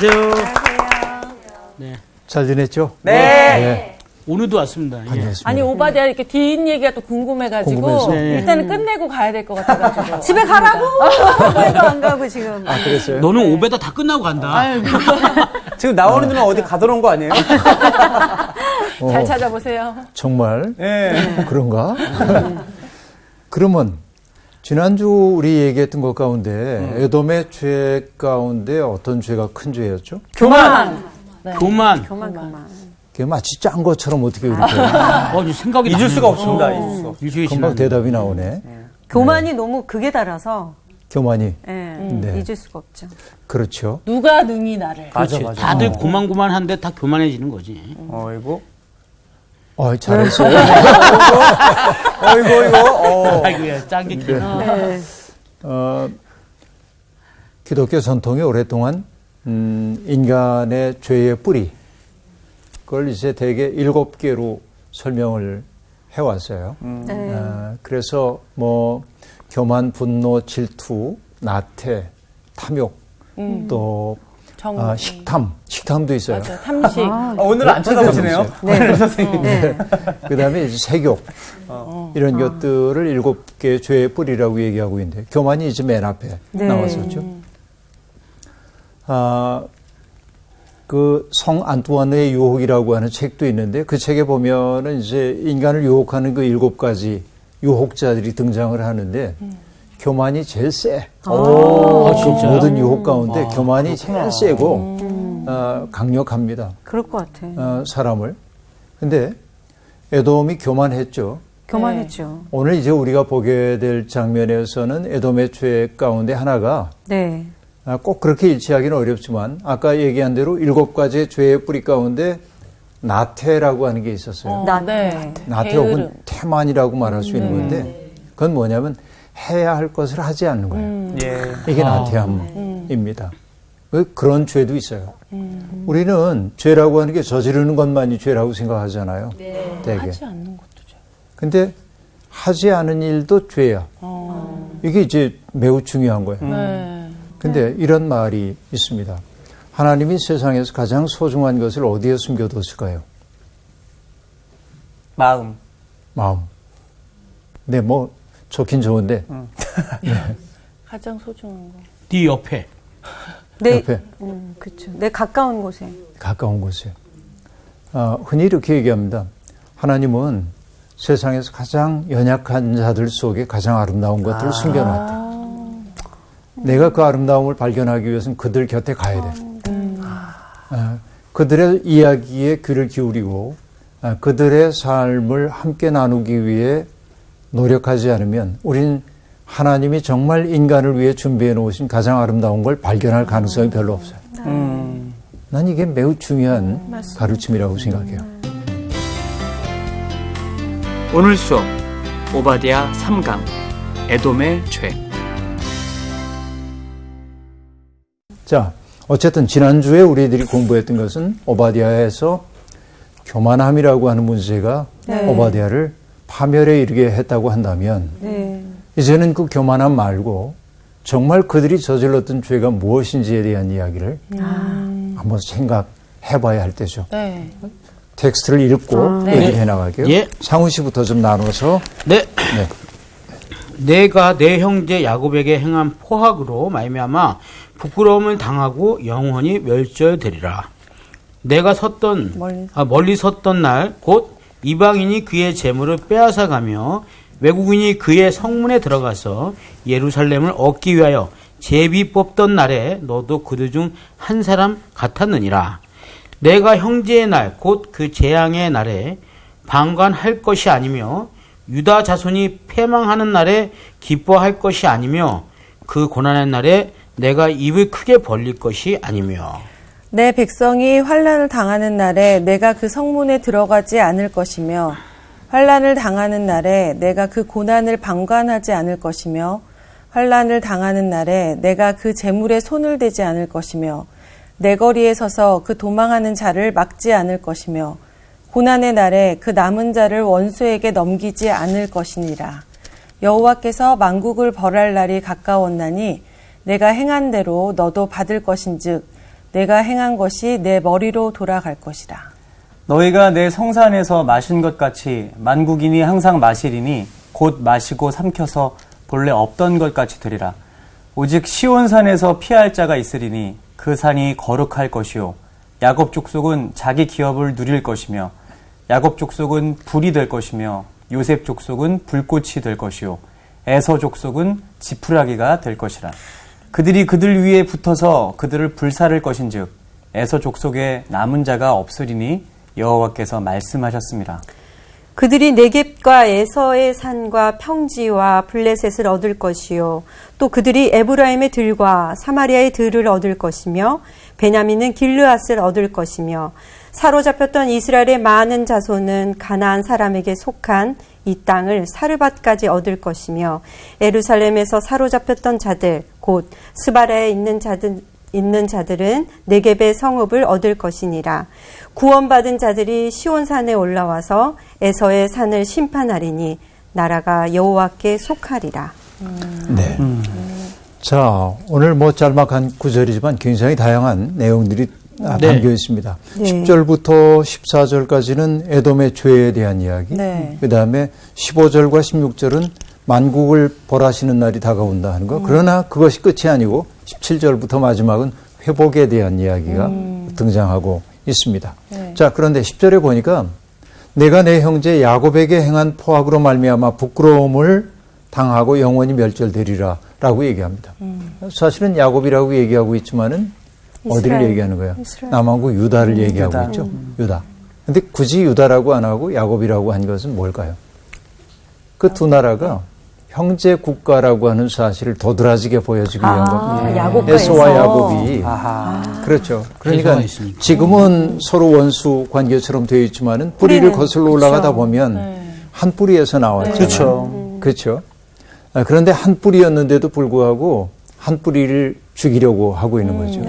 안녕하세요. 안녕하세요. 네. 잘 지냈죠? 네. 네. 오늘도 왔습니다. 예. 반갑습니다. 아니, 오바디아 이렇게 뒷 얘기가 또 궁금해가지고, 궁금해서. 네. 일단은 끝내고 가야 될 것 같아가지고. 집에 가라고? 이거 안 가고 지금. 아, 그랬어요? 너는 오베다 다 끝나고 간다. 아유, 지금 나오는 분은 어디 가둬놓은 거 아니에요? 잘 찾아보세요. 정말? 네. 그런가? 그러면, 지난주 우리 얘기했던 것 가운데, 에돔의 죄 가운데 어떤 죄가 큰 죄였죠? 교만. 네. 교만. 그만. 그게 마치 짠 것처럼 어떻게 이렇게 생각이 잊을 나네요. 수가 없습니다. 잊을 수가 없습니다. 일주일 금방 지났네. 대답이 나오네. 교만이 너무 극에 달아서 교만이. 예, 네. 잊을 수가 없죠. 그렇죠. 누가 능히 나를. 그렇지. 맞아. 다들 고만고만한데 다 교만해지는 거지. 어이구. 잘했어요. 어이구. 아이고야, 짠게 기나. 네. 기독교 전통이 오랫동안 인간의 죄의 뿌리, 그걸 이제 대개 7개로 설명을 해왔어요. 네. 그래서 뭐 교만, 분노, 질투, 나태, 탐욕, 또 식탐도 있어요. 맞아, 탐식. 오늘 안 쳐다보시네요. 네. 선생님. 네. 그다음에 이제 색욕 이런 것들을 7개의 죄의 뿌리라고 얘기하고 있는데 교만이 이제 맨 앞에 네. 나왔었죠. 그 성 안뚜아네의 유혹이라고 하는 책도 있는데 그 책에 보면은 이제 인간을 유혹하는 그 7가지 유혹자들이 등장을 하는데 교만이 제일 세. 진짜? 모든 유혹 가운데 교만이 제일 세고 강력합니다. 그럴 것 같아. 사람을. 근데 에돔이 교만했죠. 교만했죠. 오늘 이제 우리가 보게 될 장면에서는 에돔의 죄 가운데 하나가 네. 꼭 그렇게 일치하기는 어렵지만 아까 얘기한 대로 7가지의 죄의 뿌리 가운데 나태라고 하는 게 있었어요. 네. 나태 게으름. 혹은 태만이라고 말할 수 있는 건데 그건 뭐냐면 해야 할 것을 하지 않는 거예요. 예. 이게 나태함입니다. 그런 죄도 있어요. 우리는 죄라고 하는 게 저지르는 것만이 죄라고 생각하잖아요. 되게. 하지 않는 것도 죄. 근데 하지 않은 일도 죄야. 이게 이제 매우 중요한 거예요. 네. 근데 이런 말이 있습니다. 하나님이 세상에서 가장 소중한 것을 어디에 숨겨뒀을까요? 마음. 마음. 네, 뭐 좋긴 좋은데 가장 소중한 거. 네 옆에. 내, 옆에 그렇죠. 내 가까운 곳에. 가까운 곳에. 흔히 이렇게 얘기합니다. 하나님은 세상에서 가장 연약한 자들 속에 가장 아름다운 것들을 숨겨놨다. 내가 그 아름다움을 발견하기 위해서는 그들 곁에 가야 돼. 그들의 이야기에 귀를 기울이고 그들의 삶을 함께 나누기 위해 노력하지 않으면 우리는 하나님이 정말 인간을 위해 준비해 놓으신 가장 아름다운 걸 발견할 가능성이 별로 없어요. 난 이게 매우 중요한 가르침이라고 생각해요. 오늘 수업 오바댜 3강 에돔의 죄. 자, 어쨌든 지난주에 우리들이 공부했던 것은 오바댜에서 교만함이라고 하는 문제가 오바댜를 파멸에 이르게 했다고 한다면 네. 이제는 그 교만함 말고 정말 그들이 저질렀던 죄가 무엇인지에 대한 이야기를 한번 생각해 봐야 할 때죠. 네. 텍스트를 읽고 얘기해 나갈게요. 예. 상훈 씨부터 좀 나눠서. 네. 네. 내가 내 형제 야곱에게 행한 포악으로 말미암아 부끄러움을 당하고 영원히 멸절되리라. 내가 멀리 섰던 날 곧 이방인이 그의 재물을 빼앗아가며 외국인이 그의 성문에 들어가서 예루살렘을 얻기 위하여 제비 뽑던 날에 너도 그들 중 한 사람 같았느니라. 내가 형제의 날 곧 그 재앙의 날에 방관할 것이 아니며 유다 자손이 패망하는 날에 기뻐할 것이 아니며 그 고난의 날에 내가 입을 크게 벌릴 것이 아니며 내 백성이 환난을 당하는 날에 내가 그 성문에 들어가지 않을 것이며 환난을 당하는 날에 내가 그 고난을 방관하지 않을 것이며 환난을 당하는 날에 내가 그 재물에 손을 대지 않을 것이며 내 거리에 서서 그 도망하는 자를 막지 않을 것이며 고난의 날에 그 남은 자를 원수에게 넘기지 않을 것이니라. 여호와께서 만국을 벌할 날이 가까웠나니 내가 행한 대로 너도 받을 것인즉 내가 행한 것이 내 머리로 돌아갈 것이라. 너희가 내 성산에서 마신 것 같이 만국인이 항상 마시리니 곧 마시고 삼켜서 본래 없던 것 같이 되리라. 오직 시온산에서 피할 자가 있으리니 그 산이 거룩할 것이요 야곱 족속은 자기 기업을 누릴 것이며 야곱 족속은 불이 될 것이며 요셉 족속은 불꽃이 될 것이요 에서 족속은 지푸라기가 될 것이라. 그들이 그들 위에 붙어서 그들을 불사를 것인즉 에서 족속에 남은 자가 없으리니 여호와께서 말씀하셨습니다. 그들이 네겝과 에서의 산과 평지와 블레셋을 얻을 것이요 또 그들이 에브라임의 들과 사마리아의 들을 얻을 것이며 베냐민은 길르앗을 얻을 것이며 사로잡혔던 이스라엘의 많은 자손은 가나안 사람에게 속한 이 땅을 사르밧까지 얻을 것이며 예루살렘에서 사로잡혔던 자들 곧 스바라에 있는 자들은 네겝의 성읍을 얻을 것이니라. 구원받은 자들이 시온산에 올라와서 에서의 산을 심판하리니 나라가 여호와께 속하리라. 네. 자, 오늘 뭐 짤막한 구절이지만 굉장히 다양한 내용들이 담겨 있습니다. 네. 10절부터 14절까지는 에돔의 죄에 대한 이야기. 네. 그 다음에 15절과 16절은 만국을 벌하시는 날이 다가온다 하는 거. 그러나 그것이 끝이 아니고 17절부터 마지막은 회복에 대한 이야기가 등장하고 있습니다. 네. 자, 그런데 10절에 보니까 내가 내 형제 야곱에게 행한 포악으로 말미암아 부끄러움을 당하고 영원히 멸절되리라 라고 얘기합니다. 사실은 야곱이라고 얘기하고 있지만은 어디를 이스라엘. 얘기하는 거예요? 이스라엘. 남왕국 유다를 얘기하고 유다. 있죠. 유다. 근데 굳이 유다라고 안 하고 야곱이라고 한 것은 뭘까요? 그 두 나라가 형제 국가라고 하는 사실을 도드라지게 보여주기 위한 겁니다. 야곱과 에서와 에서. 야곱이 아하. 그렇죠. 에서가 그러니까 있으니까. 지금은 서로 원수 관계처럼 되어 있지만은 뿌리를 뿌리는, 거슬러 올라가다 그렇죠. 보면 한 뿌리에서 나왔잖아요. 그렇죠. 그렇죠. 그런데 한 뿌리였는데도 불구하고 한 뿌리를 죽이려고 하고 있는 거죠.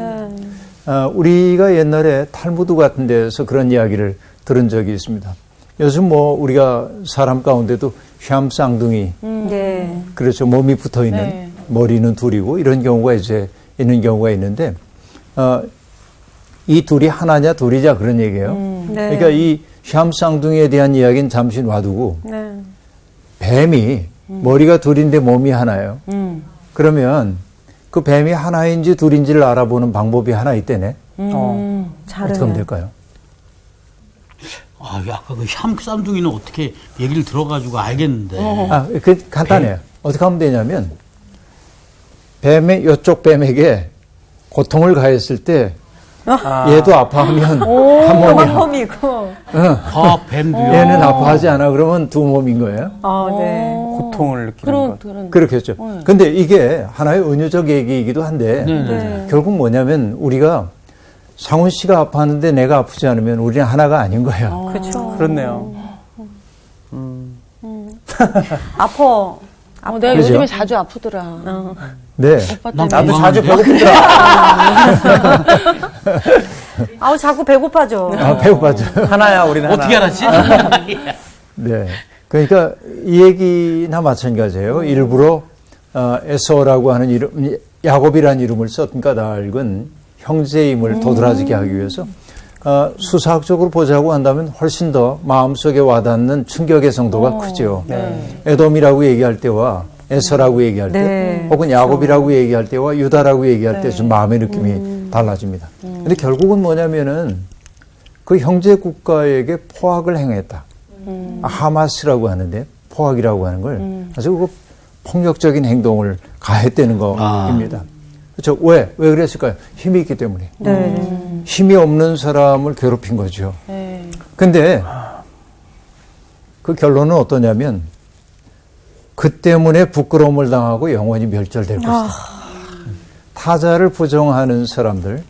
우리가 옛날에 탈무드 같은 데서 그런 이야기를 들은 적이 있습니다. 요즘 뭐 우리가 사람 가운데도 샴 쌍둥이, 네. 그렇죠. 몸이 붙어 있는 네. 머리는 둘이고 이런 경우가 이제 있는 경우가 있는데, 이 둘이 하나냐 둘이냐 그런 얘기예요. 네. 그러니까 이 샴 쌍둥이에 대한 이야기는 잠시 놔두고 네. 뱀이 머리가 둘인데 몸이 하나예요. 그러면 그 뱀이 하나인지 둘인지를 알아보는 방법이 하나 있대네. 어떻게 하면 될까요? 아, 아까 그 샴 쌍둥이는 어떻게 얘기를 들어가지고 알겠는데. 그 간단해요. 어떻게 하면 되냐면 뱀의 이쪽 뱀에게 고통을 가했을 때 얘도 아파하면 한 몸이야. 험이고. 아, 뱀도요? 얘는 아파하지 않아 그러면 두 몸인 거예요. 네. 고통을 느끼는 것. 그렇겠죠. 근데 이게 하나의 은유적 얘기이기도 한데 네. 결국 뭐냐면 우리가 상훈 씨가 아파하는데 내가 아프지 않으면 우리는 하나가 아닌 거예요. 그렇죠. 그렇네요. 아파. 내가 그죠? 요즘에 자주 아프더라. 네. 오빠 난 때문에. 나도 자주 건강한데? 배고프더라. 아우 자꾸 배고파져. 배고파죠. 하나야, 우리는 하나. 어떻게 알았지? 네. 그러니까 이 얘기나 마찬가지예요. 일부러 에서라고 하는 이름, 야곱이라는 이름을 썼던 까닭은 형제임을 도드라지게 하기 위해서 수사학적으로 보자고 한다면 훨씬 더 마음속에 와닿는 충격의 정도가 크죠. 에돔이라고 얘기할 때와 에서라고 얘기할 때 네. 혹은 야곱이라고 얘기할 때와 유다라고 얘기할 때 좀 마음의 느낌이 달라집니다. 근데 결국은 뭐냐면은 그 형제 국가에게 포악을 행했다. 하마스라고 하는데 포악이라고 하는 걸 아주 그 폭력적인 행동을 가했다는 겁니다. 그렇죠. 왜 그랬을까요? 힘이 있기 때문에. 네. 힘이 없는 사람을 괴롭힌 거죠. 근데 그 결론은 어떠냐면 그 때문에 부끄러움을 당하고 영원히 멸절될 것이다. 타자를 부정하는 사람들,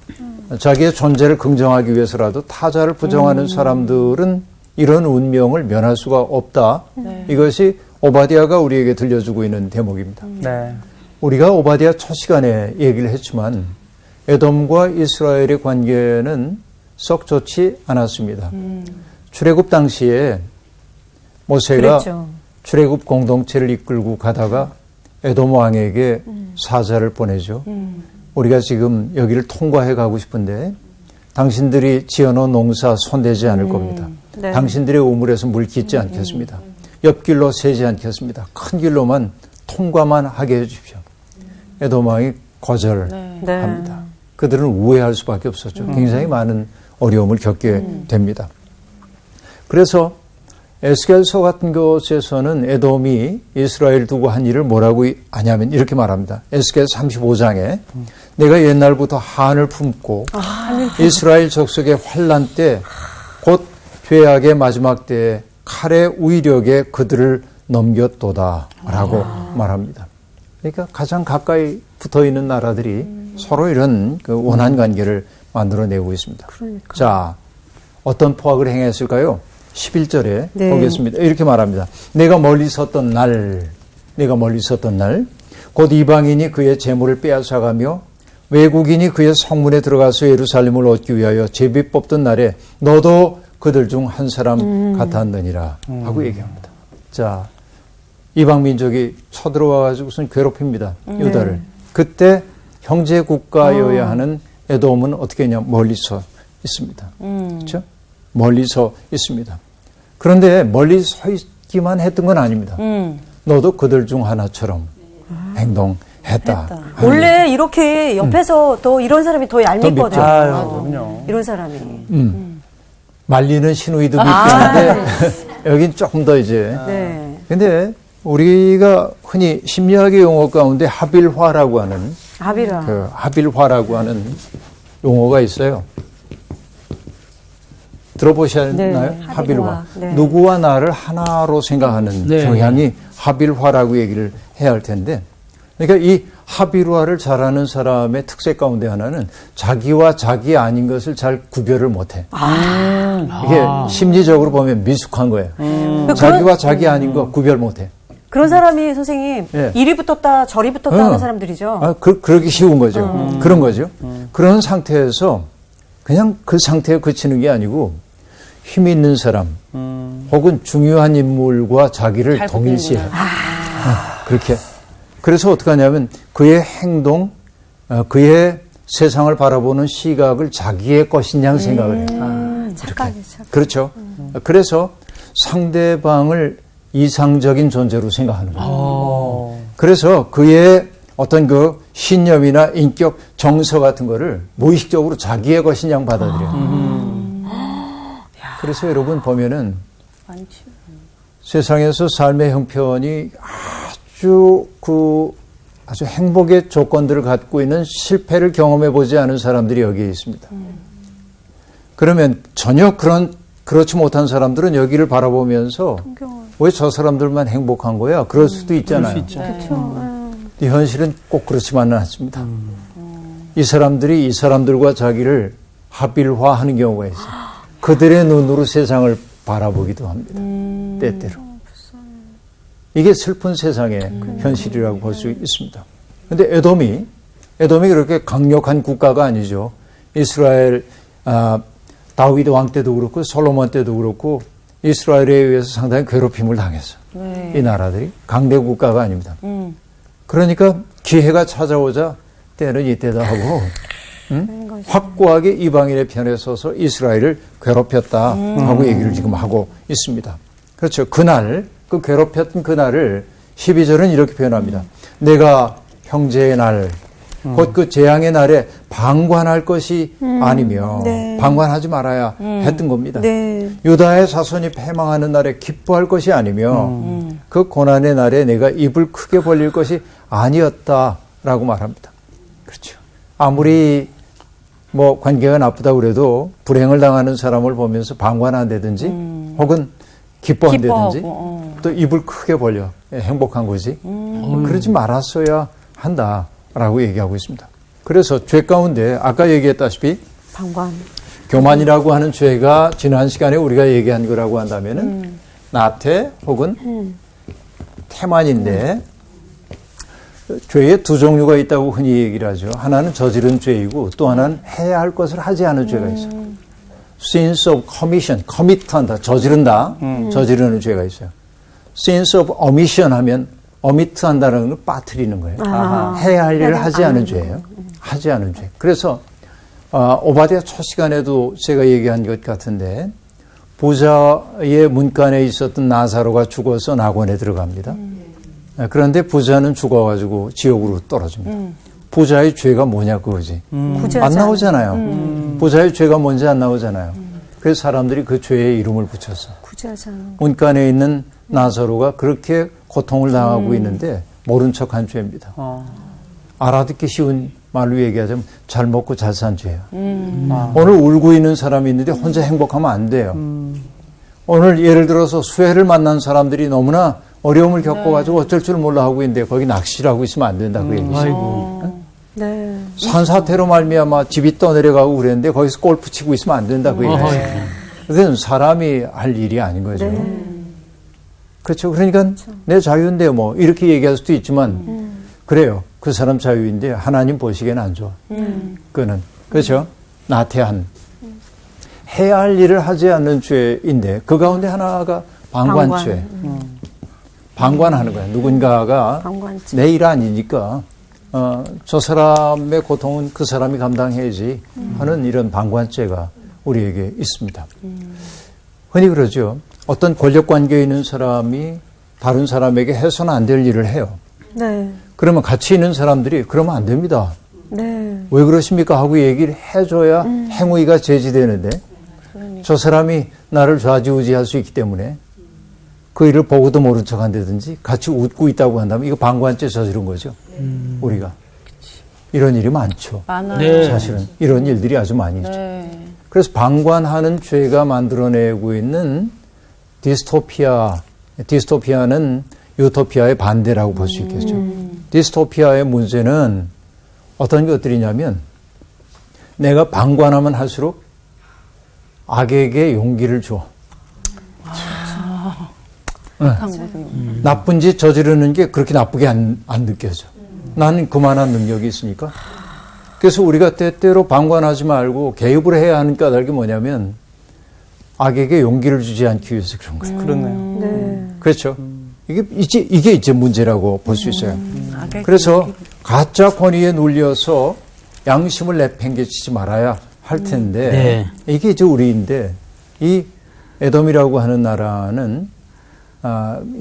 자기의 존재를 긍정하기 위해서라도 타자를 부정하는 사람들은 이런 운명을 면할 수가 없다. 이것이 오바댜가 우리에게 들려주고 있는 대목입니다. 네. 우리가 오바댜 첫 시간에 얘기를 했지만 에돔과 이스라엘의 관계는 썩 좋지 않았습니다. 출애굽 당시에 모세가 그랬죠. 출애굽 공동체를 이끌고 가다가 에돔 왕에게 사자를 보내죠. 우리가 지금 여기를 통과해 가고 싶은데 당신들이 지어놓은 농사 손대지 않을 겁니다. 네. 당신들의 우물에서 물 깃지 않겠습니다. 옆길로 새지 않겠습니다. 큰 길로만 통과만 하게 해주십시오. 에돔 왕이 거절합니다. 그들은 우회할 수밖에 없었죠. 굉장히 많은 어려움을 겪게 됩니다. 그래서 에스겔서 같은 곳에서는 에돔이 이스라엘 두고 한 일을 뭐라고 하냐면 이렇게 말합니다. 에스겔 35장에 내가 옛날부터 한을 품고 이스라엘 족속의 환난 때 곧 죄악의 마지막 때에 칼의 위력에 그들을 넘겼도다 라고 말합니다. 그러니까 가장 가까이 붙어 있는 나라들이 서로 이런 그 원한 관계를 만들어내고 있습니다. 그러니까. 자, 어떤 포악을 행했을까요? 11절에 네. 보겠습니다. 이렇게 말합니다. 내가 멀리 있었던 날, 곧 이방인이 그의 재물을 빼앗아가며 외국인이 그의 성문에 들어가서 예루살렘을 얻기 위하여 제비 뽑던 날에 너도 그들 중 한 사람 같았느니라 하고 얘기합니다. 자, 이방 민족이 쳐들어와가지고선 괴롭힙니다. 유다를. 그때 형제 국가여야 하는 에돔은 어떻게 했냐? 멀리서 있습니다. 그렇죠? 멀리서 있습니다. 그런데 멀리 서 있기만 했던 건 아닙니다. 너도 그들 중 하나처럼 행동했다. 원래 이렇게 옆에서 더 이런 사람이 더 얄밉거든요. 그럼요. 이런 사람이. 말리는 신우이도 있는데 여긴 조금 더 이제. 네. 근데 우리가 흔히 심리학의 용어 가운데 합일화라고 하는 합일화. 그 합일화라고 하는 용어가 있어요. 들어보셨나요? 네, 합일화. 합일화. 네. 누구와 나를 하나로 생각하는 네. 경향이 합일화라고 얘기를 해야 할 텐데, 그러니까 이 합일화를 잘하는 사람의 특색 가운데 하나는 자기와 자기 아닌 것을 잘 구별을 못해. 이게 심리적으로 보면 미숙한 거예요. 자기와 자기 아닌 거 구별 못해. 그런 사람이 선생님 예. 이리 붙었다 저리 붙었다 하는 사람들이죠. 그러기 쉬운 거죠. 그런 거죠. 그런 상태에서 그냥 그 상태에 그치는 게 아니고 힘 있는 사람 혹은 중요한 인물과 자기를 동일시해. 그렇게. 그래서 어떻게 하냐면 그의 행동, 그의 세상을 바라보는 시각을 자기의 것인 양 생각을 해요. 착각이죠. 그렇죠. 그래서 상대방을 이상적인 존재로 생각하는 거예요. 그래서 그의 어떤 그 신념이나 인격, 정서 같은 거를 무의식적으로 자기의 것인 양 받아들여요. 그래서 여러분 보면은 세상에서 삶의 형편이 아주 행복의 조건들을 갖고 있는 실패를 경험해 보지 않은 사람들이 여기에 있습니다. 그러면 전혀 그렇지 못한 사람들은 여기를 바라보면서 왜 저 사람들만 행복한 거야? 그럴 수도 있잖아요. 이 현실은 꼭 그렇지만은 않습니다. 이 사람들이 이 사람들과 자기를 합일화하는 경우가 있어요. 그들의 눈으로 세상을 바라보기도 합니다. 때때로. 이게 슬픈 세상의 현실이라고 볼 수 있습니다. 그런데 에돔이 그렇게 강력한 국가가 아니죠. 이스라엘 다윗 왕 때도 그렇고 솔로몬 때도 그렇고 이스라엘에 의해서 상당히 괴롭힘을 당했어. 이 나라들이 강대 국가가 아닙니다. 그러니까 기회가 찾아오자 때는 이때다 하고 확고하게 이방인의 편에 서서 이스라엘을 괴롭혔다 하고 얘기를 지금 하고 있습니다. 그렇죠. 그 괴롭혔던 그날을 12절은 이렇게 표현합니다. 내가 형제의 날, 곧 그 재앙의 날에 방관할 것이 아니며 방관하지 말아야 했던 겁니다. 네. 유다의 자손이 패망하는 날에 기뻐할 것이 아니며 그 고난의 날에 내가 입을 크게 벌릴 것이 아니었다라고 말합니다. 그렇죠. 아무리 뭐 관계가 나쁘다 그래도 불행을 당하는 사람을 보면서 방관한다든지 혹은 기뻐한다든지 또 입을 크게 벌려 행복한 거지. 그러지 말았어야 한다라고 얘기하고 있습니다. 그래서 죄 가운데 아까 얘기했다시피 방관. 교만이라고 하는 죄가 지난 시간에 우리가 얘기한 거라고 한다면은 나태 혹은 태만인데 죄에 두 종류가 있다고 흔히 얘기를 하죠. 하나는 저지른 죄이고 또 하나는 해야 할 것을 하지 않은 죄가 있어요. sins of commission, commit한다, 저지른다, 저지르는 죄가 있어요. sins of omission 하면 어미트 한다는 걸 빠뜨리는 거예요. 해야 할 일을 하지 않은 죄예요. 하지 않은 죄. 그래서 오바댜 첫 시간에도 제가 얘기한 것 같은데 부자의 문간에 있었던 나사로가 죽어서 낙원에 들어갑니다. 그런데 부자는 죽어가지고 지옥으로 떨어집니다. 부자의 죄가 뭐냐 그거지. 안 나오잖아요. 부자의 죄가 뭔지 안 나오잖아요. 그래서 사람들이 그 죄에 이름을 붙였어. 문간에 있는 나사로가 그렇게 고통을 당하고 있는데 모른 척한 죄입니다. 알아듣기 쉬운 말로 얘기하자면 잘 먹고 잘 산 죄예요. 오늘 울고 있는 사람이 있는데 혼자 행복하면 안 돼요. 오늘 예를 들어서 수혜를 만난 사람들이 너무나 어려움을 겪어가지고 어쩔 줄 몰라 하고 있는데 거기 낚시를 하고 있으면 안 된다 그 얘기죠. 네. 산사태로 말미암아 집이 떠내려가고 그랬는데 거기서 골프 치고 있으면 안 된다 그 얘기죠. 그건 사람이 할 일이 아닌 거죠. 그렇죠. 그러니까 내 자유인데 뭐 이렇게 얘기할 수도 있지만 그래요. 그 사람 자유인데 하나님 보시기에는 안 좋아. 그거는 그렇죠. 나태한 해야 할 일을 하지 않는 죄인데 그 가운데 하나가 방관죄. 방관하는 거야. 누군가가 내 일 아니니까 저 사람의 고통은 그 사람이 감당해야지 하는 이런 방관죄가 우리에게 있습니다. 흔히 그러죠. 어떤 권력관계에 있는 사람이 다른 사람에게 해서는 안 될 일을 해요. 네. 그러면 같이 있는 사람들이 그러면 안 됩니다. 네. 왜 그러십니까? 하고 얘기를 해줘야 행위가 제지되는데 저 사람이 나를 좌지우지할 수 있기 때문에 그 일을 보고도 모른 척 한다든지 같이 웃고 있다고 한다면 이거 방관죄 저지른 거죠. 우리가. 이런 일이 많죠. 많아요. 사실은 이런 일들이 아주 많이 있죠. 네. 그래서 방관하는 죄가 만들어내고 있는 디스토피아는 유토피아의 반대라고 볼 수 있겠죠. 디스토피아의 문제는 어떤 것들이냐면 내가 방관하면 할수록 악에게 용기를 줘. 나쁜 짓 저지르는 게 그렇게 나쁘게 안 느껴져. 나는 그만한 능력이 있으니까. 그래서 우리가 때때로 방관하지 말고 개입을 해야 하는 까닭이 뭐냐면 악에게 용기를 주지 않기 위해서 그런 거예요. 그렇네요. 네. 그렇죠. 이게 이제 문제라고 볼 수 있어요. 그래서 가짜 권위에 눌려서 양심을 내팽개치지 말아야 할 텐데 이게 이제 우리인데 이 에돔이라고 하는 나라는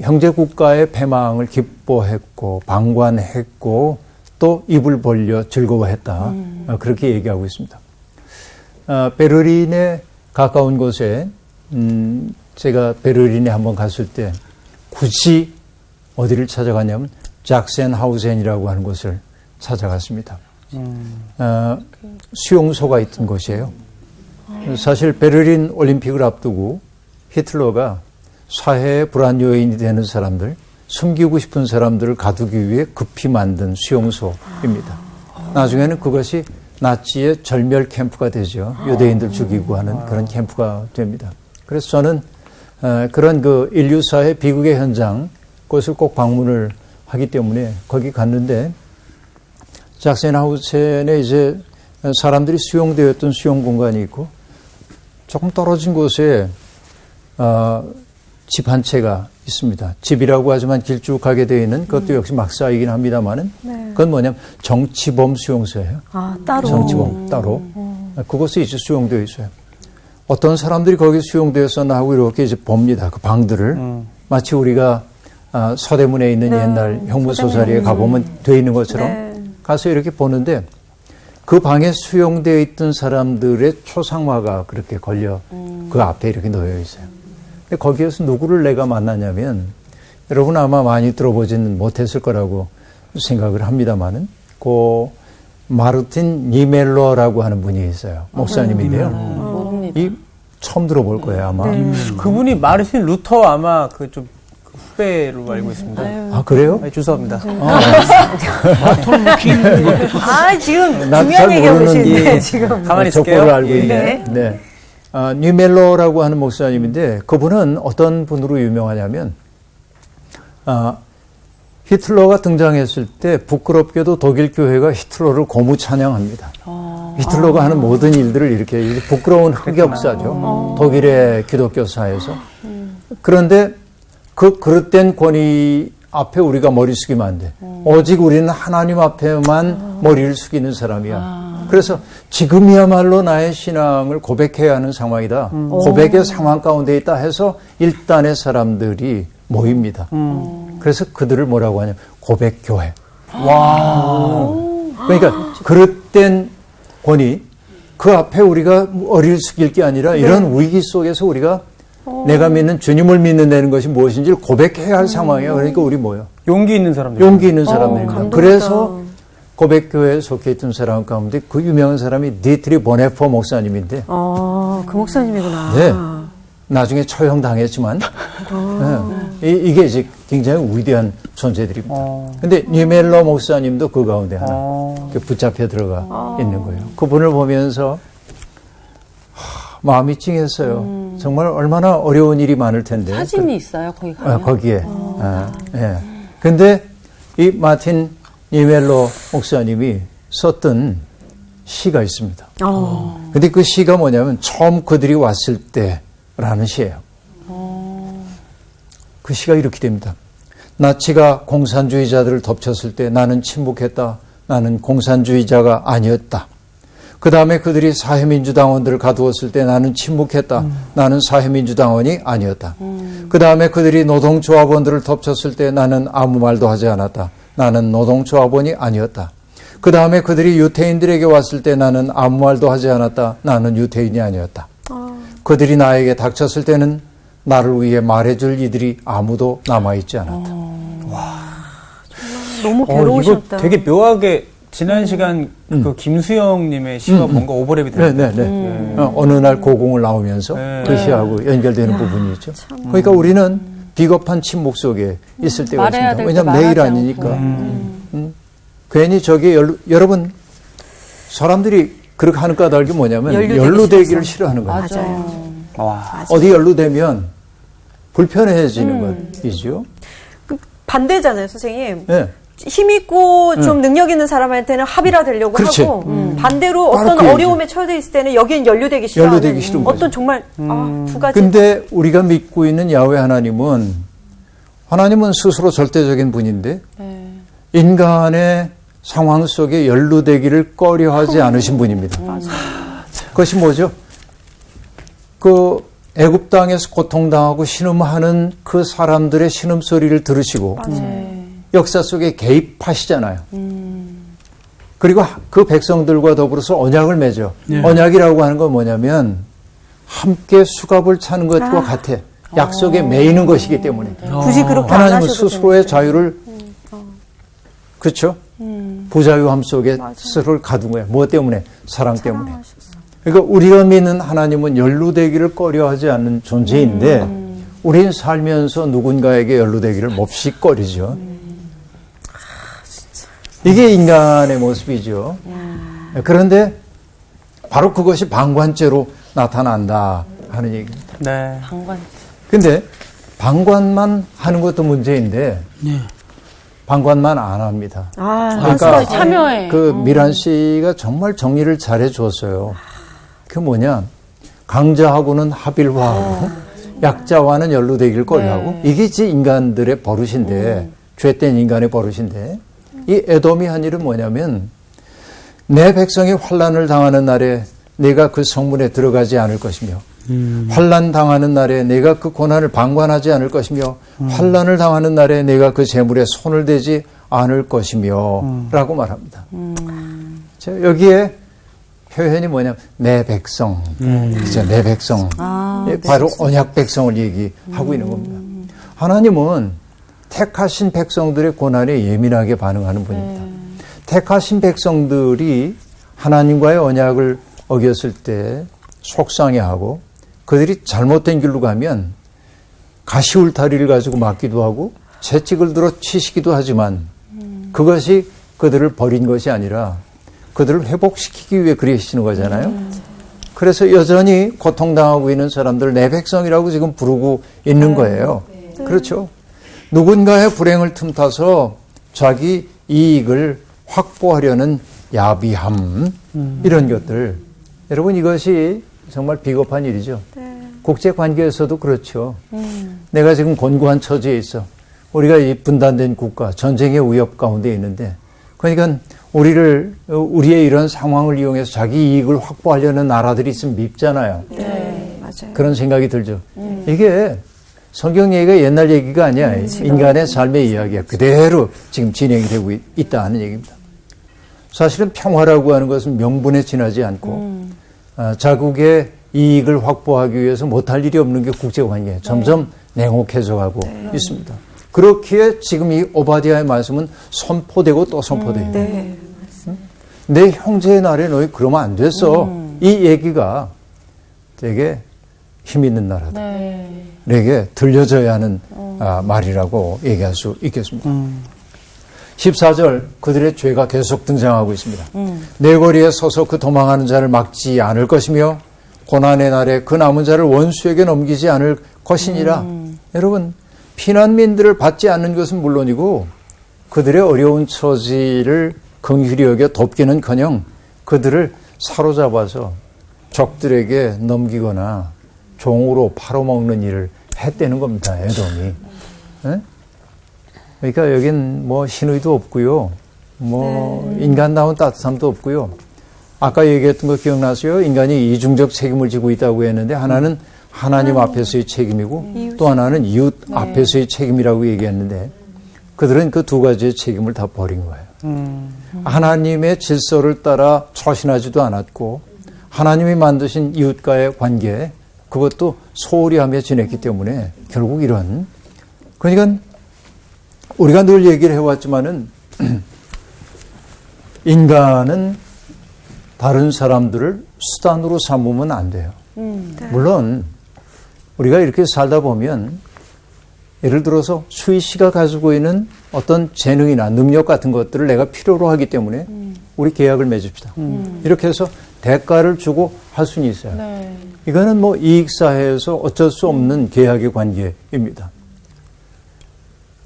형제 국가의 패망을 기뻐했고 방관했고 또 입을 벌려 즐거워했다. 그렇게 얘기하고 있습니다. 베를린에 가까운 곳에 제가 베를린에 한번 갔을 때 굳이 어디를 찾아갔냐면 작센하우센이라고 하는 곳을 찾아갔습니다. 수용소가 있던 곳이에요. 사실 베를린 올림픽을 앞두고 히틀러가 사회의 불안 요인이 되는 사람들, 숨기고 싶은 사람들을 가두기 위해 급히 만든 수용소입니다. 나중에는 그것이 나치의 절멸 캠프가 되죠. 유대인들 죽이고 하는 그런 캠프가 됩니다. 그래서 저는 그런 그 인류사의 비극의 현장, 그것을 꼭 방문을 하기 때문에 거기 갔는데 작센하우센에 이제 사람들이 수용되었던 수용 공간이 있고 조금 떨어진 곳에 집 한 채가 있습니다. 집이라고 하지만 길쭉하게 되어 있는 그것도 역시 막사이긴 합니다만은 그건 뭐냐면 정치범 수용소예요. 따로. 정치범 따로. 그곳에 이제 수용되어 있어요. 어떤 사람들이 거기 수용되었었나 하고 이렇게 이제 봅니다. 그 방들을. 마치 우리가 서대문에 있는 옛날 형무소사리에 가보면 되어 있는 것처럼 가서 이렇게 보는데 그 방에 수용되어 있던 사람들의 초상화가 그렇게 걸려 그 앞에 이렇게 놓여 있어요. 근데 거기에서 누구를 내가 만나냐면 여러분 아마 많이 들어보지는 못했을 거라고 생각을 합니다만은 그 마르틴 니멜러라고 하는 분이 있어요. 목사님인데요. 모릅니다. 처음 들어볼 거예요 아마. 그분이 마르틴 루터 아마 그 좀 후배로 알고 있습니다. 아 그래요? 네, 죄송합니다. 지금 난 중요한 잘 얘기하고 모르는 계시는데 이 지금. 가만히 있을게요. 족보를 알고 예. 있네. 네. 뉴멜러라고 하는 목사님인데 그분은 어떤 분으로 유명하냐면 히틀러가 등장했을 때 부끄럽게도 독일 교회가 히틀러를 고무 찬양합니다. 히틀러가 하는 모든 일들을 이렇게 부끄러운 흑역사죠. 독일의 기독교사에서. 그런데 그 그릇된 권위 앞에 우리가 머리 숙이면 안 돼. 오직 우리는 하나님 앞에만 머리를 숙이는 사람이야. 그래서 지금이야말로 나의 신앙을 고백해야 하는 상황이다. 고백의 상황 가운데 있다 해서 일단의 사람들이 모입니다. 그래서 그들을 뭐라고 하냐? 고백교회. 그러니까 그릇된 권위, 그 앞에 우리가 머리를 숙일 게 아니라 이런 위기 속에서 우리가 내가 믿는 주님을 믿는다는 것이 무엇인지를 고백해야 할 상황이에요. 그러니까 우리 뭐예요? 용기 있는 사람들. 용기 있는 사람들입니다. 감동이다. 그래서 고백교회에 속해 있던 사람 가운데 그 유명한 사람이 디트리 보네퍼 목사님인데 그 목사님이구나. 네. 나중에 처형당했지만 네. 이게 이제 굉장히 위대한 존재들입니다. 근데 니멜러 목사님도 그 가운데 하나 붙잡혀 들어가 있는 거예요. 그분을 보면서 마음이 찡했어요. 정말 얼마나 어려운 일이 많을 텐데. 사진이 있어요, 거기 가면? 거기에. 예. 근데 이 마틴 니멜러 목사님이 썼던 시가 있습니다. 근데 그 시가 뭐냐면 처음 그들이 왔을 때라는 시예요. 그 시가 이렇게 됩니다. 나치가 공산주의자들을 덮쳤을 때 나는 침묵했다. 나는 공산주의자가 아니었다. 그 다음에 그들이 사회민주당원들을 가두었을 때 나는 침묵했다. 나는 사회민주당원이 아니었다. 그 다음에 그들이 노동조합원들을 덮쳤을 때 나는 아무 말도 하지 않았다. 나는 노동조합원이 아니었다. 그 다음에 그들이 유태인들에게 왔을 때 나는 아무 말도 하지 않았다. 나는 유태인이 아니었다. 그들이 나에게 닥쳤을 때는 나를 위해 말해줄 이들이 아무도 남아있지 않았다. 너무 괴로우셨다. 이거 되게 묘하게 지난 시간 그 김수영님의 시와 뭔가 오버랩이 되는 네. 어느 날 고공을 나오면서 네. 그 시하고 연결되는 부분이 있죠. 그러니까 우리는 비겁한 침묵 속에 있을 때가 말해야 있습니다. 될 때 왜냐하면 말하지 내일 아니니까. 괜히 저게 여러분 사람들이 그렇게 하는 까닭이 뭐냐면 연루되기를 싫어하는 거예요. 맞아요. 와. 어디 연루되면 불편해지는 것이죠. 반대잖아요, 선생님. 네. 힘있고 좀 능력 있는 사람한테는 합의라 되려고 그렇지. 하고 반대로 바로 어떤 그 어려움에 처해 있을 때는 여기엔 연루되기 싫어하는 연루되기 싫은 거죠. 어떤 정말 두 가지. 근데 우리가 믿고 있는 야훼 하나님은 스스로 절대적인 분인데 인간의 상황 속에 연루되기를 꺼려하지 않으신 분입니다. 그것이 뭐죠? 그 애굽 땅에서 고통당하고 신음하는 그 사람들의 신음소리를 들으시고 역사 속에 개입하시잖아요. 그리고 그 백성들과 더불어서 언약을 맺어. 언약이라고 하는 건 뭐냐면 함께 수갑을 차는 것과 같아. 약속에 매이는 것이기 때문에. 굳이 그렇게 안 하나님은 하셔도 스스로의 자유를 그렇죠? 부자유함 속에 스스로를 가둔 거예요. 무엇 때문에? 사랑 때문에. 그러니까 우리가 믿는 하나님은 연루되기를 꺼려하지 않는 존재인데 우리는 살면서 누군가에게 연루되기를 몹시 꺼리죠. 이게 인간의 모습이죠. 그런데 바로 그것이 방관죄로 나타난다 하는 얘기입니다. 네. 근데 방관만 하는 것도 문제인데 방관만 안 합니다. 그러니까 참여해. 그 미란 씨가 정말 정리를 잘해 줬어요. 그 뭐냐, 강자하고는 합일화하고 약자와는 연루되기를 꺼려하고 이게 이제 인간들의 버릇인데 죄된 인간의 버릇인데 이 에돔이 한 일은 뭐냐면 내 백성이 환난을 당하는 날에 내가 그 성문에 들어가지 않을 것이며 환난 당하는 날에 내가 그 고난을 방관하지 않을 것이며 환난을 당하는 날에 내가 그 재물에 손을 대지 않을 것이며 라고 말합니다. 자, 여기에 표현이 뭐냐면 내 백성, 그죠? 내 백성. 바로 언약 백성을 얘기하고 있는 겁니다. 하나님은 택하신 백성들의 고난에 예민하게 반응하는 분입니다. 택하신 백성들이 하나님과의 언약을 어겼을 때 속상해하고 그들이 잘못된 길로 가면 가시울타리를 가지고 맞기도 하고 채찍을 들어 치시기도 하지만 그것이 그들을 버린 것이 아니라 그들을 회복시키기 위해 그러시는 거잖아요. 그래서 여전히 고통당하고 있는 사람들을 내 백성이라고 지금 부르고 있는 거예요. 그렇죠. 누군가의 불행을 틈타서 자기 이익을 확보하려는 야비함, 이런 것들. 여러분, 이것이 정말 비겁한 일이죠. 국제관계에서도 그렇죠. 내가 지금 곤고한 처지에 있어. 우리가 이 분단된 국가, 전쟁의 위협 가운데 있는데, 그러니까 우리의 이런 상황을 이용해서 자기 이익을 확보하려는 나라들이 있으면 밉잖아요. 네, 맞아요. 그런 생각이 들죠. 이게 성경 얘기가 옛날 얘기가 아니야. 인간의 삶의 이야기야. 그대로 지금 진행이 되고 있다는 얘기입니다. 사실은 평화라고 하는 것은 명분에 지나지 않고 자국의 이익을 확보하기 위해서 못할 일이 없는 게 국제관계에 점점 냉혹해져 가고 있습니다. 그렇기에 지금 이 오바댜의 말씀은 선포되고 또 선포돼요. 네. 내 형제의 날에 너희 그러면 안 됐어. 이 얘기가 되게 힘 있는 나라들에게 들려져야 하는 말이라고 얘기할 수 있겠습니다. 14절 그들의 죄가 계속 등장하고 있습니다. 내 거리에 서서 그 도망하는 자를 막지 않을 것이며 고난의 날에 그 남은 자를 원수에게 넘기지 않을 것이니라. 여러분 피난민들을 받지 않는 것은 물론이고 그들의 어려운 처지를 긍휼히 여겨 돕기는커녕 그들을 사로잡아서 적들에게 넘기거나 종으로 팔아먹는 일을 했다는 겁니다. 에돔이. 네? 그러니까 여긴 뭐 신의도 없고요. 뭐 인간다운 따뜻함도 없고요. 아까 얘기했던 거 기억나세요? 인간이 이중적 책임을 지고 있다고 했는데 하나는 하나님 앞에서의 책임이고 또 하나는 이웃 앞에서의 책임이라고 얘기했는데 그들은 그 두 가지의 책임을 다 버린 거예요. 하나님의 질서를 따라 처신하지도 않았고 하나님이 만드신 이웃과의 관계 그것도 소홀히 하며 지냈기 때문에 결국 이런 그러니까 우리가 늘 얘기를 해왔지만은 인간은 다른 사람들을 수단으로 삼으면 안 돼요. 물론 우리가 이렇게 살다 보면 예를 들어서 수희 씨가 가지고 있는 어떤 재능이나 능력 같은 것들을 내가 필요로 하기 때문에 우리 계약을 맺읍시다. 이렇게 해서 대가를 주고 할 수는 있어요. 네. 이거는 뭐 이익사회에서 어쩔 수 없는 계약의 관계입니다.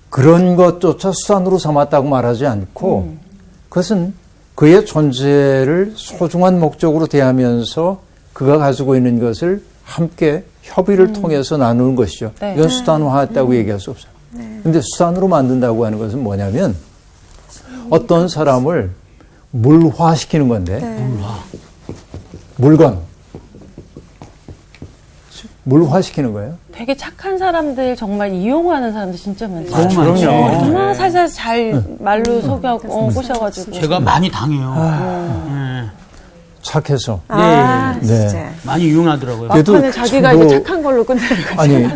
그런 것조차 수단으로 삼았다고 말하지 않고 그것은 그의 존재를 소중한 목적으로 대하면서 그가 가지고 있는 것을 함께 협의를 통해서 나누는 것이죠. 네. 이건 수단화했다고 얘기할 수 없어요. 그런데 수단으로 만든다고 하는 것은 뭐냐면 어떤 사람을 물화시키는 건데 물건 물화시키는 거예요. 되게 착한 사람들 정말 이용하는 사람들 진짜 많죠. 그럼요. 얼마나 살살 잘 말로 속여고 꼬셔가지고. 제가 많이 당해요. 착해서. 아, 네. 진짜. 많이 이용하더라고요. 그래도 막판에 자기가 뭐- 이제 착한 걸로 끝내는 거죠. 아니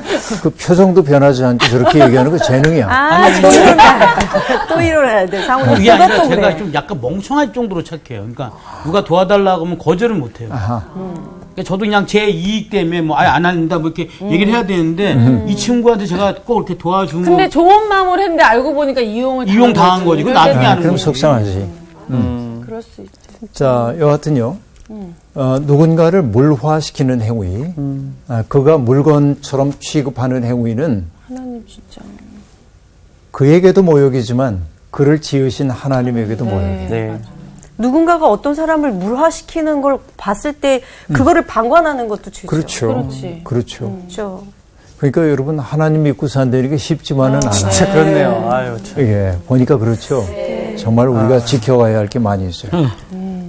그 표정도 변하지 않고 저렇게 얘기하는 거 재능이야. 또 일어나야 돼. 또 일어나야 돼. 상훈이 그게 아니라 그것도 제가 그래. 좀 약간 멍청할 정도로 착해요. 그러니까 누가 도와달라고 하면 거절을 못 해요. 아하. 그러니까 저도 그냥 제 이익 때문에 뭐 아예 안 한다 뭐 이렇게 얘기를 해야 되는데 이 친구한테 제가 꼭 이렇게 도와주면 근데 좋은 마음으로 했는데 알고 보니까 이용을 이용 당한 거지. 그거 나중에 아, 하는 그럼 거지. 속상하지. 그럴 수 있죠. 자, 여하튼요. 누군가를 물화시키는 행위, 그가 물건처럼 취급하는 행위는 하나님 진짜. 그에게도 모욕이지만 그를 지으신 하나님에게도 모욕이에요. 네. 누군가가 어떤 사람을 물화시키는 걸 봤을 때 그거를 방관하는 것도 죄죠. 그렇죠. 그렇지. 그렇죠. 그렇죠. 그러니까 여러분 하나님 믿고 산다는 게 쉽지만은 않아요. 진짜 그렇네요. 아유, 참. 예, 보니까 그렇죠. 정말 우리가 지켜가야 할 게 많이 있어요.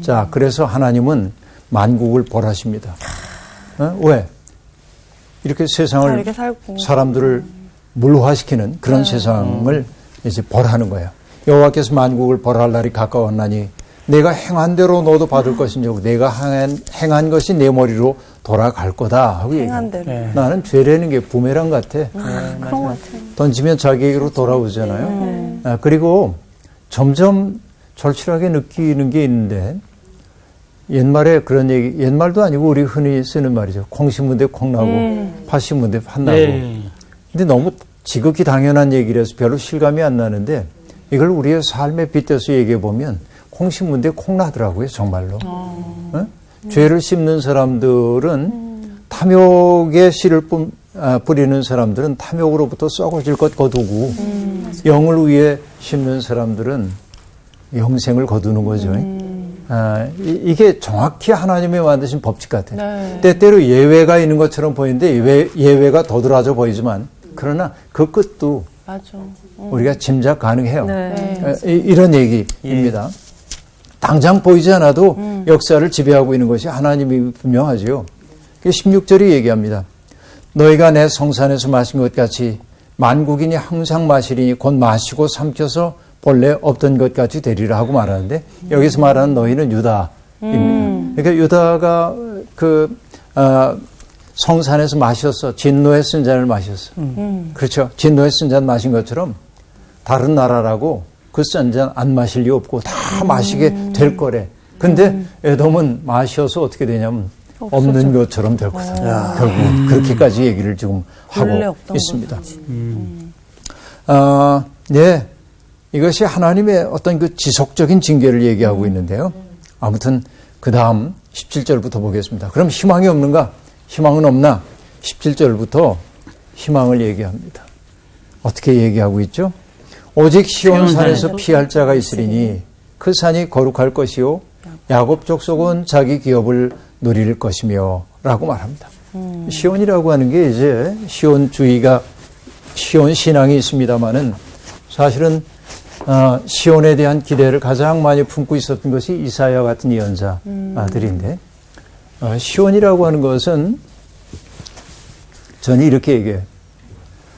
자, 그래서 하나님은 만국을 벌하십니다. 왜? 이렇게 세상을 이렇게 살고. 사람들을 물화시키는 그런 세상을 이제 벌하는 거예요. 여호와께서 만국을 벌할 날이 가까웠나니 내가 행한 대로 너도 받을 것인지 내가 행한 것이 내 머리로 돌아갈 거다 하고 행한 얘기해요. 대로. 나는 죄라는 게 부메랑 같아. 그런 것 같아요. 던지면 자기에게로 돌아오잖아요. 그리고 점점 절실하게 느끼는 게 있는데 옛말에 그런 얘기, 옛말도 아니고 우리 흔히 쓰는 말이죠. 콩 심은 데 콩 나고 팥 심은 데 팥 나고. 네. 근데 너무 지극히 당연한 얘기라서 별로 실감이 안 나는데 이걸 우리의 삶에 빗대서 얘기해 보면 콩 심은 데 콩 나더라고요, 정말로. 어? 죄를 씹는 사람들은 탐욕의 씨를 뿌리는 사람들은 탐욕으로부터 썩어질 것 거두고 영을 위해 심는 사람들은 영생을 거두는 거죠. 이게 정확히 하나님이 만드신 법칙 같아요. 네. 때때로 예외가 있는 것처럼 보이는데 예외가 도드라져 보이지만 그러나 그 끝도 맞아. 우리가 짐작 가능해요. 네. 이런 얘기입니다. 당장 보이지 않아도 역사를 지배하고 있는 것이 하나님이 분명하지요. 16절이 얘기합니다. 너희가 내 성산에서 마신 것 같이 만국인이 항상 마시리니 곧 마시고 삼켜서 본래 없던 것 같이 되리라 하고 말하는데 여기서 말하는 너희는 유다입니다. 그러니까 유다가 성산에서 마셨어. 진노의 쓴 잔을 마셨어. 그렇죠. 진노의 쓴 잔 마신 것처럼 다른 나라라고 그 쓴 잔 안 마실 리 없고 다 마시게 될 거래. 근데 에돔은 마셔서 어떻게 되냐면 없는 것처럼 될 거다. 결국 그렇게까지 얘기를 지금 하고 있습니다. 네, 이것이 하나님의 어떤 그 지속적인 징계를 얘기하고 있는데요. 아무튼 그 다음 17절부터 보겠습니다. 그럼 희망이 없는가? 희망은 없나? 17절부터 희망을 얘기합니다. 어떻게 얘기하고 있죠? 오직 시온산에서 피할 자가 있으리니 그 산이 거룩할 것이요 야곱 족속은 자기 기업을 누릴 것이며 라고 말합니다. 시온이라고 하는 게 이제 시온주의가 시온 신앙이 있습니다만은 사실은 시온에 대한 기대를 가장 많이 품고 있었던 것이 이사야 같은 예언자들인데 시온이라고 하는 것은 저는 이렇게 얘기해요.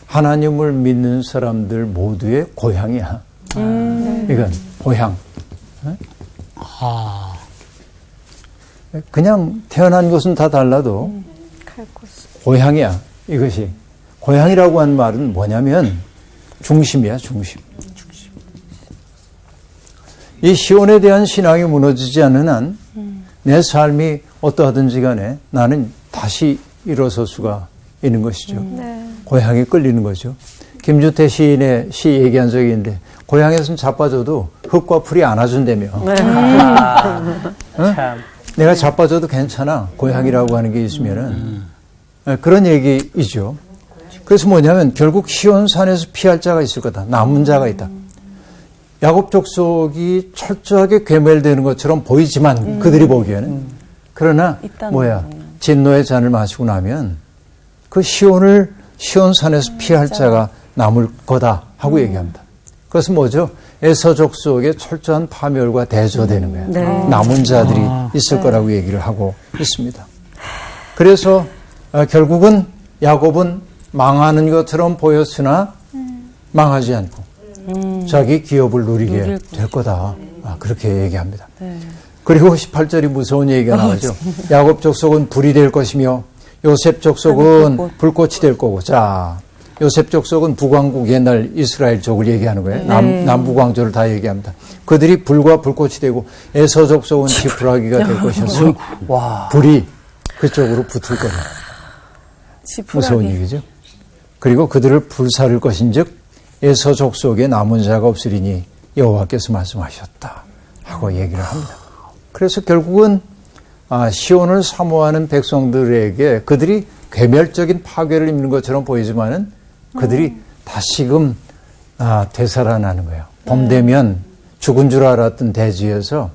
하나님을 믿는 사람들 모두의 고향이야. 이건 고향. 그냥 태어난 곳은 다 달라도 고향이야. 이것이. 고향이라고 하는 말은 뭐냐면 중심이야, 중심. 이 시온에 대한 신앙이 무너지지 않는 한 내 삶이 어떠하든지 간에 나는 다시 일어설 수가 있는 것이죠. 고향에 끌리는 거죠. 김주태 시인의 시 얘기한 적이 있는데 고향에서는 자빠져도 흙과 풀이 안아준다며. 참. 내가 자빠져도 괜찮아. 고향이라고 하는 게 있으면은 그런 얘기이죠. 그래서 뭐냐면 결국 시온산에서 피할 자가 있을 거다. 남은 자가 있다. 야곱 족속이 철저하게 괴멸되는 것처럼 보이지만 그들이 보기에는 그러나 뭐야 진노의 잔을 마시고 나면 그 시온산에서 피할 자가 남을 거다 하고 얘기합니다. 그것은 뭐죠? 에서 족속의 철저한 파멸과 대조되는 거예요. 네. 남은 자들이 있을 거라고 얘기를 하고 있습니다. 그래서 결국은 야곱은 망하는 것처럼 보였으나 망하지 않고 자기 기업을 누리게 될 거다. 그렇게 얘기합니다. 그리고 18절이 무서운 얘기가 나오죠. 야곱 족속은 불이 될 것이며 요셉 족속은 불꽃이 될 거고. 자, 요셉 족속은 북왕국 옛날 이스라엘족을 얘기하는 거예요. 남북왕조를 다 얘기합니다. 그들이 불과 불꽃이 되고 에서 족속은 지푸라기가 될 것이어서 불이 그쪽으로 붙을 거다. 무서운 얘기죠. 그리고 그들을 불사를 것인즉 에서 족속에 남은 자가 없으리니 여호와께서 말씀하셨다 하고 얘기를 합니다. 그래서 결국은 시온을 사모하는 백성들에게 그들이 괴멸적인 파괴를 입는 것처럼 보이지만은 그들이 다시금 되살아나는 거예요. 봄 되면 죽은 줄 알았던 대지에서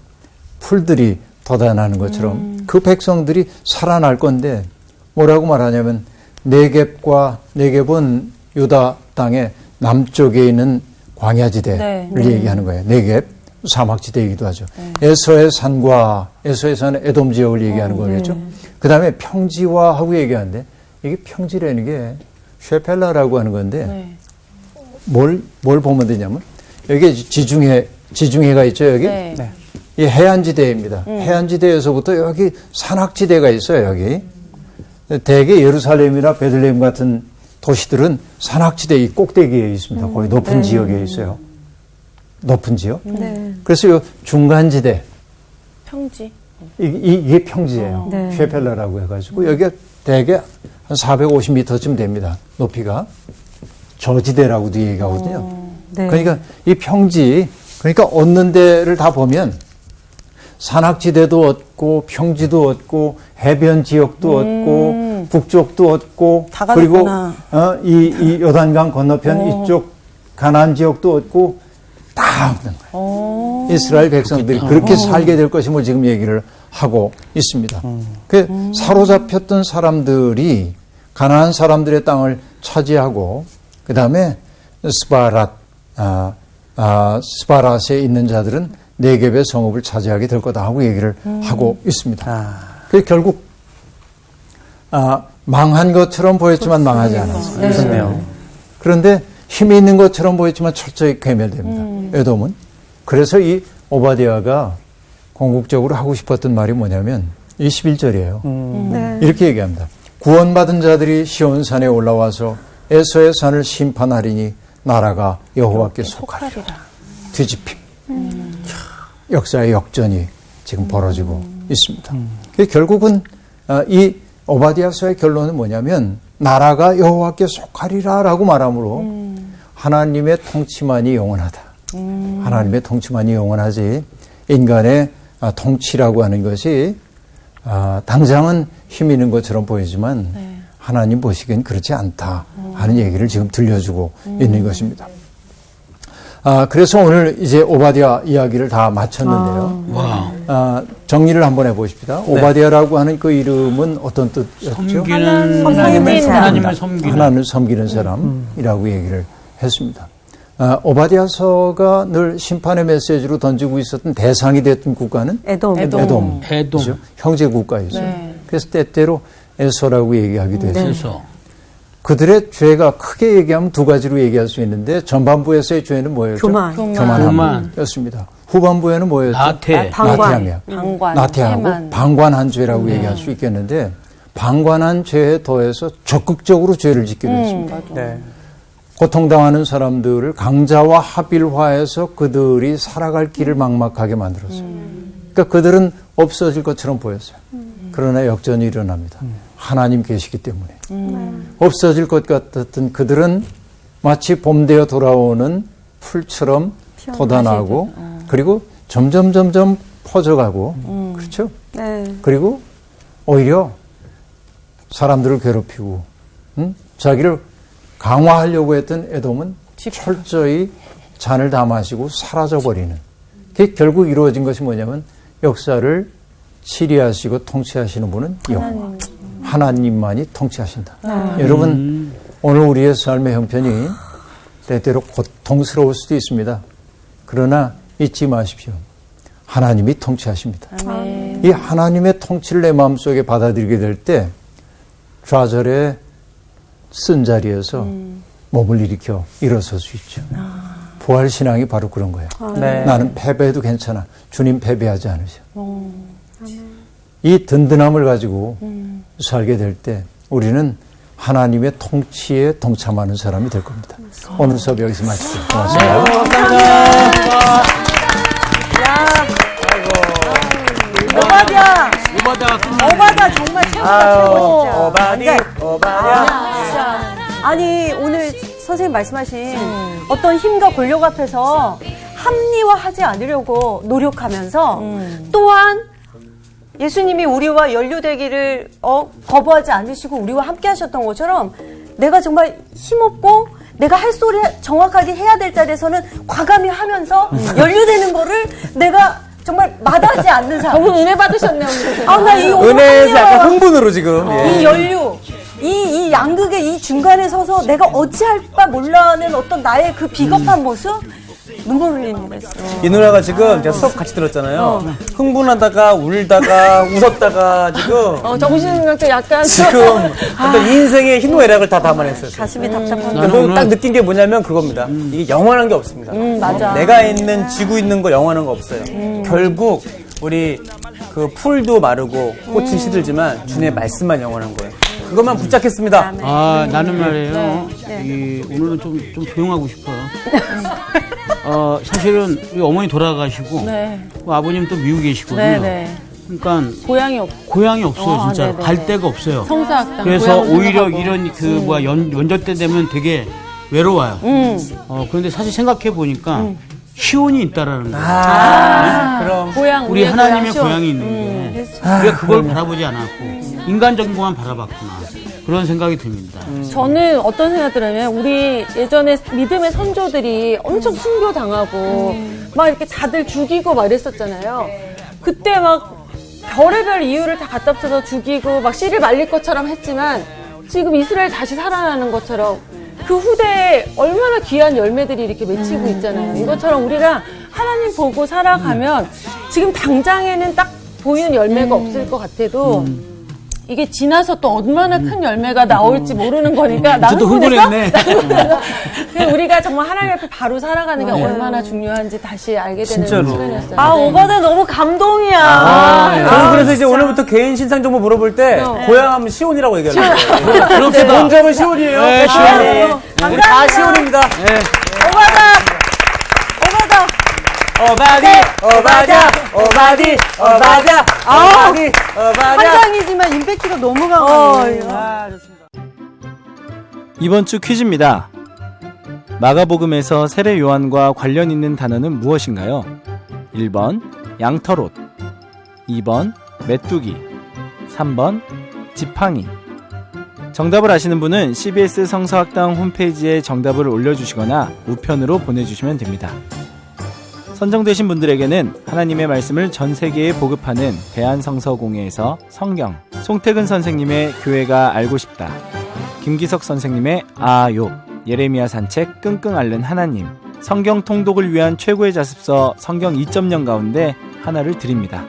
풀들이 돋아나는 것처럼 그 백성들이 살아날 건데 뭐라고 말하냐면 네겝은 유다 땅의 남쪽에 있는 광야지대를 얘기하는 거예요. 네겝, 사막지대이기도 하죠. 에서의 산과 에서의 산은 에돔 지역을 얘기하는 거겠죠. 그 다음에 평지화하고 얘기하는데 이게 평지라는 게 쉐펠라라고 하는 건데 뭘 보면 되냐면 여기 지중해가 있죠. 여기 이 해안지대입니다. 해안지대에서부터 여기 산악지대가 있어요. 여기 대개 예루살렘이나 베들레헴 같은 도시들은 산악지대 이 꼭대기에 있습니다. 거의 높은 지역에 있어요. 높은 지역. 그래서 이 중간지대. 평지. 이게 평지예요. 쉐펠라라고 해가지고 여기가 대개 한 450m쯤 됩니다. 높이가. 저지대라고도 얘기하거든요. 그러니까 이 평지, 그러니까 얻는 데를 다 보면 산악지대도 얻고 평지도 얻고 해변 지역도 얻고 북쪽도 얻고 그리고 이 요단강 건너편 이쪽 가나안 지역도 얻고 다 얻는 거예요. 이스라엘 백성들이 그렇게 살게 될 것임을 지금 얘기를 하고 있습니다. 그 사로잡혔던 사람들이 가나안 사람들의 땅을 차지하고 그 다음에 스바랏에 있는 자들은 네겝의 성읍을 차지하게 될 거다 하고 얘기를 하고 있습니다. 그래서 결국 망한 것처럼 보였지만 망하지 않았어요. 그렇네요. 그런데 힘이 있는 것처럼 보였지만 철저히 괴멸됩니다. 에돔은. 그래서 이 오바댜가 궁극적으로 하고 싶었던 말이 뭐냐면 21절이에요. 네. 이렇게 얘기합니다. 구원받은 자들이 시온산에 올라와서 에서의 산을 심판하리니 나라가 여호와께 속하리라. 뒤집힘. 역사의 역전이 지금 벌어지고 있습니다. 결국은 이 오바댜서의 결론은 뭐냐면 나라가 여호와께 속하리라라고 말하므로 하나님의 통치만이 영원하다. 하나님의 통치만이 영원하지 인간의 통치라고 하는 것이 당장은 힘 있는 것처럼 보이지만 하나님 보시기엔 그렇지 않다 하는 얘기를 지금 들려주고 있는 것입니다. 그래서 오늘 이제 오바댜 이야기를 다 마쳤는데요. 정리를 한번 해보십시다. 오바댜라고 하는 그 이름은 어떤 뜻이었죠? 하나님을 섬기는 사람이라고 얘기를 했습니다. 오바댜서가 늘 심판의 메시지로 던지고 있었던 대상이 됐던 국가는 에돔. 그렇죠? 형제 국가였어요. 그래서 때때로 에서라고 얘기하기도 했어요. 그들의 죄가 크게 얘기하면 두 가지로 얘기할 수 있는데 전반부에서의 죄는 뭐였죠? 교만함이었습니다. 후반부에는 뭐였죠? 나태하고 방관한 죄라고 얘기할 수 있겠는데 방관한 죄에 더해서 적극적으로 죄를 짓기도 했습니다. 고통당하는 사람들을 강자와 합일화해서 그들이 살아갈 길을 막막하게 만들었어요. 그러니까 그들은 없어질 것처럼 보였어요. 그러나 역전이 일어납니다. 하나님 계시기 때문에. 없어질 것 같았던 그들은 마치 봄 되어 돌아오는 풀처럼 돋아나고 그리고 점점 퍼져가고 그렇죠? 그리고 오히려 사람들을 괴롭히고 자기를 강화하려고 했던 에돔은 철저히 잔을 다 마시고 사라져버리는. 그게 결국 이루어진 것이 뭐냐면 역사를 치리하시고 통치하시는 분은 여호와. 하나님만이 통치하신다. 여러분 오늘 우리의 삶의 형편이 때때로 고통스러울 수도 있습니다. 그러나 잊지 마십시오. 하나님이 통치하십니다. 이 하나님의 통치를 내 마음속에 받아들이게 될 때 좌절에 쓴 자리에서 몸을 일으켜 일어설 수 있죠. 부활신앙이 바로 그런 거예요. 나는 패배해도 괜찮아. 주님 패배하지 않으셔. 이 든든함을 가지고 살게 될 때 우리는 하나님의 통치에 동참하는 사람이 될 겁니다. 오늘 수업 여기서 마치죠. 고맙습니다. 오바댜 정말 최고다, 최고. 오바댜. 아니, 오늘 선생님 말씀하신 어떤 힘과 권력 앞에서 합리화하지 않으려고 노력하면서 또한 예수님이 우리와 연루되기를 거부하지 않으시고 우리와 함께 하셨던 것처럼 내가 정말 힘없고 내가 할 소리 정확하게 해야 될 자리에서는 과감히 하면서 연루되는 거를 내가 정말 마다하지 않는 사람. 너무 은혜 받으셨네요. 나 이 은혜에서 약간 흥분으로 지금. 이 연류, 이 양극의 이 중간에 서서 내가 어찌할 바 몰라는 어떤 나의 그 비겁한 모습? 눈물 흘립니다. 이 누나가 지금 제가 수업 같이 들었잖아요. 흥분하다가 울다가 웃었다가 지금 정신력도 약간 지금 어떤 인생의 희노애락을 다 담아냈어요. 가슴이 답답한 그래서 딱 느낀 게 뭐냐면 그겁니다. 이게 영원한 게 없습니다. 맞아. 내가 있는 지구 있는 거 영원한 거 없어요. 결국 우리 그 풀도 마르고 꽃은 시들지만 주님의 말씀만 영원한 거예요. 그것만 붙잡겠습니다. 나는 말이에요. 오늘은 좀 조용하고 싶어요. 사실은 우리 어머니 돌아가시고 아버님 또 미국에 계시거든요. 그러니까 고향이 없어요, 진짜. 갈 데가 없어요. 성사학당. 그래서 오히려 이런 연절 때 되면 되게 외로워요. 그런데 사실 생각해 보니까 시온이 있다라는 거예요. 그럼 우리 하나님의 고향이 있는데 우리가 그걸 바라보지 않았고 인간적인 것만 바라봤구나. 그런 생각이 듭니다. 저는 어떤 생각 들냐면 우리 예전에 믿음의 선조들이 엄청 순교당하고 막 이렇게 다들 죽이고 막 이랬었잖아요. 그때 막 별의별 이유를 다 갖다 붙여서 죽이고 막 씨를 말릴 것처럼 했지만 지금 이스라엘 다시 살아나는 것처럼 그 후대에 얼마나 귀한 열매들이 이렇게 맺히고 있잖아요. 이것처럼 우리가 하나님 보고 살아가면 지금 당장에는 딱 보이는 열매가 없을 것 같아도 이게 지나서 또 얼마나 큰 열매가 나올지 모르는 거니까 저도 흥분했네. 우리가 정말 하나님 앞에 바로 살아가는 게 얼마나 중요한지 다시 알게 되는 진짜로. 시간이었어요. 아, 오바다 너무 감동이야. 저는 그래서 이제 오늘부터 개인 신상 정보 물어볼 때 고향하면 시온이라고 얘기하는 거예요. 그럽시다. 본점은 시온이에요. 네, 시온. 우리 다 시온입니다. 오바디, 오바자, 오바디, 오바자, 오바디, 오바자. 한장이지만 임팩트가 너무 강하네요. 아, 좋습니다. 이번 주 퀴즈입니다. 마가복음에서 세례 요한과 관련 있는 단어는 무엇인가요? 1번 양털옷, 2번 메뚜기, 3번 지팡이. 정답을 아시는 분은 CBS 성서학당 홈페이지에 정답을 올려주시거나 우편으로 보내주시면 됩니다. 선정되신 분들에게는 하나님의 말씀을 전 세계에 보급하는 대한성서공회에서 성경, 송태근 선생님의 교회가 알고 싶다, 김기석 선생님의 아욥, 예레미야 산책, 끙끙 앓는 하나님, 성경 통독을 위한 최고의 자습서 성경 2.0 가운데 하나를 드립니다.